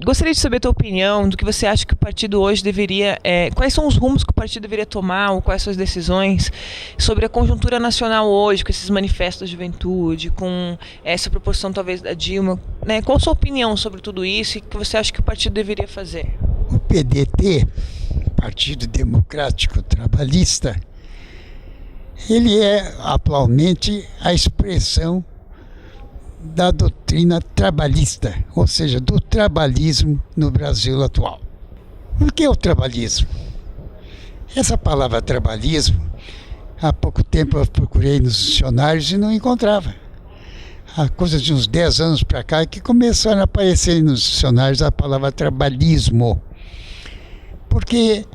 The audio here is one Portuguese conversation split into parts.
Gostaria de saber a tua opinião do que você acha que o partido hoje deveria... quais são os rumos que o partido deveria tomar, ou quais são as decisões sobre a conjuntura nacional hoje, com esses manifestos da juventude, com essa proporção talvez da Dilma, né? Qual a sua opinião sobre tudo isso e o que você acha que o partido deveria fazer? O PDT, Partido Democrático Trabalhista, ele é atualmente a expressão da doutrina trabalhista, ou seja, do trabalhismo no Brasil atual. O que é o trabalhismo? Essa palavra trabalhismo, há pouco tempo eu procurei nos dicionários e não encontrava. Há coisa de uns 10 anos para cá que começaram a aparecer nos dicionários a palavra trabalhismo, porque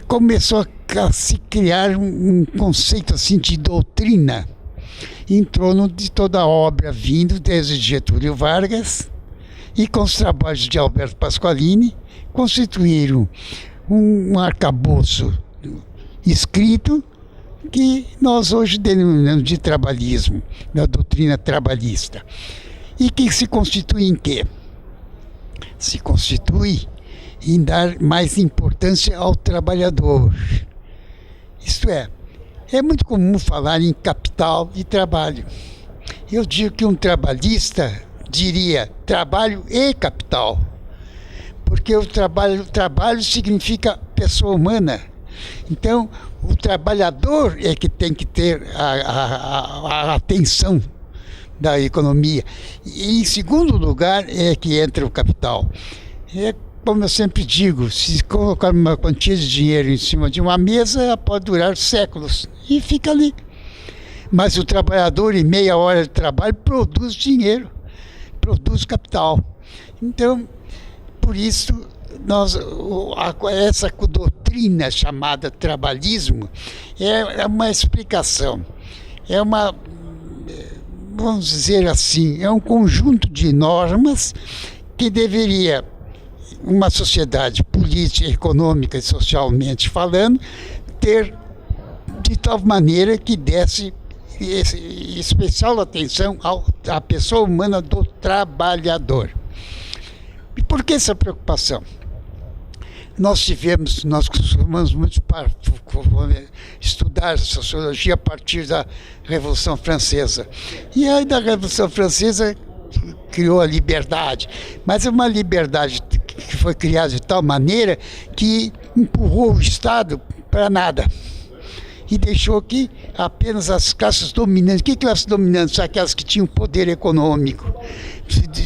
começou a se criar um conceito assim de doutrina em torno de toda a obra vindo desde Getúlio Vargas, e com os trabalhos de Alberto Pasqualini constituíram um arcabouço escrito que nós hoje denominamos de trabalhismo, da doutrina trabalhista. E que se constitui em quê? Se constitui em dar mais importância ao trabalhador. Isto é muito comum falar em capital e trabalho. Eu digo que um trabalhista diria trabalho e capital, porque o trabalho significa pessoa humana. Então, o trabalhador é que tem que ter a atenção da economia. E, em segundo lugar, é que entra o capital. Como eu sempre digo, se colocar uma quantia de dinheiro em cima de uma mesa, ela pode durar séculos e fica ali. Mas o trabalhador, em meia hora de trabalho, produz dinheiro, produz capital. Então, por isso, essa doutrina chamada trabalhismo é uma explicação, vamos dizer assim, é um conjunto de normas que deveria uma sociedade política, econômica e socialmente falando, ter de tal maneira que desse especial atenção à pessoa humana do trabalhador. E por que essa preocupação? Nós costumamos muito estudar sociologia a partir da Revolução Francesa. E aí da Revolução Francesa criou a liberdade, mas é uma liberdade que foi criada de tal maneira que empurrou o Estado para nada e deixou que apenas as classes dominantes. Que classes dominantes? Aquelas que tinham poder econômico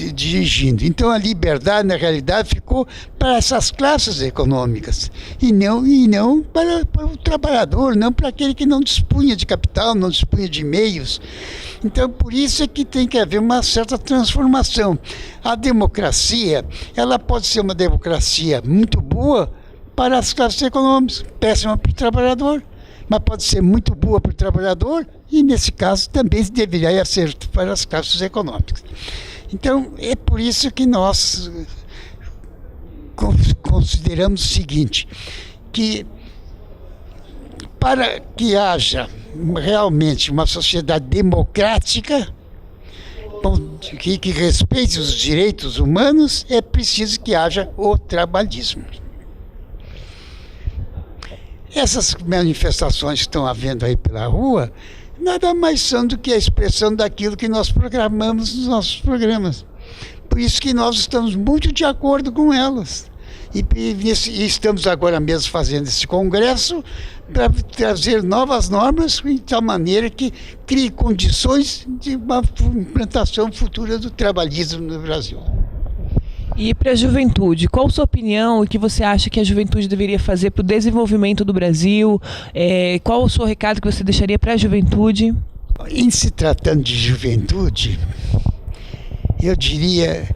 dirigindo. Então a liberdade, na realidade, ficou para essas classes econômicas e não para o trabalhador, não para aquele que não dispunha de capital, não dispunha de meios. Então, por isso é que tem que haver uma certa transformação. A democracia, ela pode ser uma democracia muito boa para as classes econômicas, péssima para o trabalhador, mas pode ser muito boa para o trabalhador e, nesse caso, também deveria ser para as classes econômicas. Então, é por isso que nós consideramos o seguinte, que para que haja realmente uma sociedade democrática que respeite os direitos humanos, é preciso que haja o trabalhismo. Essas manifestações que estão havendo aí pela rua, nada mais são do que a expressão daquilo que nós programamos nos nossos programas. Por isso que nós estamos muito de acordo com elas. E estamos agora mesmo fazendo esse congresso para trazer novas normas de tal maneira que crie condições de uma implantação futura do trabalhismo no Brasil. E para a juventude, qual a sua opinião e o que você acha que a juventude deveria fazer para o desenvolvimento do Brasil? Qual o seu recado que você deixaria para a juventude? Em se tratando de juventude, eu diria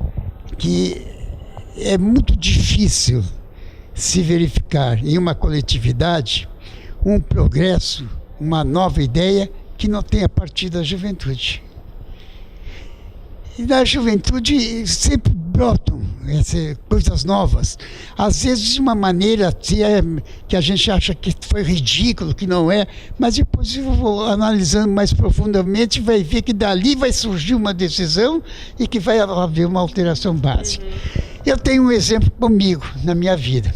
que é muito difícil se verificar em uma coletividade um progresso, uma nova ideia que não tenha partido da juventude. E da juventude sempre brotam coisas novas, às vezes de uma maneira que a gente acha que foi ridículo, que não é, mas depois analisando mais profundamente vai ver que dali vai surgir uma decisão e que vai haver uma alteração básica. Eu tenho um exemplo comigo na minha vida.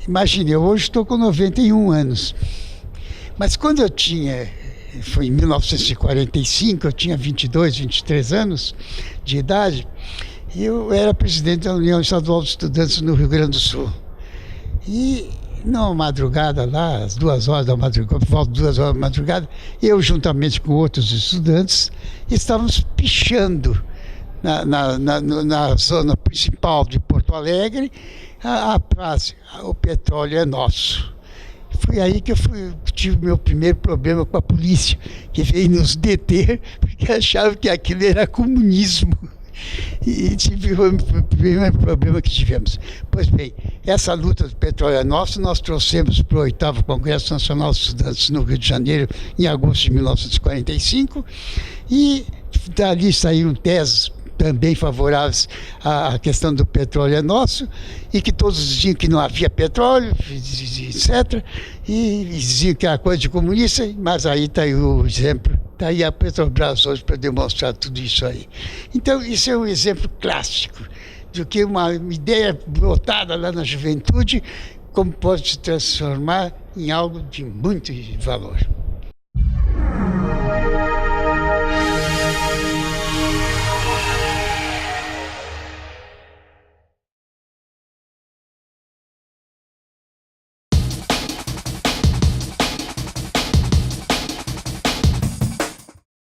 Imagine, eu hoje estou com 91 anos, mas quando eu foi em 1945, eu tinha 22, 23 anos de idade, eu era presidente da União Estadual de Estudantes no Rio Grande do Sul. E na madrugada lá, às 2 horas da madrugada, por volta de 2 horas da madrugada, eu juntamente com outros estudantes, estávamos pichando na zona principal de Porto Alegre a frase: o petróleo é nosso. Foi aí que tive meu primeiro problema com a polícia, que veio nos deter porque achava que aquilo era comunismo. E tive o primeiro problema que tivemos. Pois bem, essa luta do petróleo é nossa, nós trouxemos para o 8º Congresso Nacional de Estudantes no Rio de Janeiro, em agosto de 1945, e dali saíram teses também favoráveis à questão do petróleo é nosso, e que todos diziam que não havia petróleo, etc. E diziam que era coisa de comunista, mas aí está aí o exemplo, está aí a Petrobras hoje para demonstrar tudo isso aí. Então, isso é um exemplo clássico de que uma ideia brotada lá na juventude, como pode se transformar em algo de muito valor.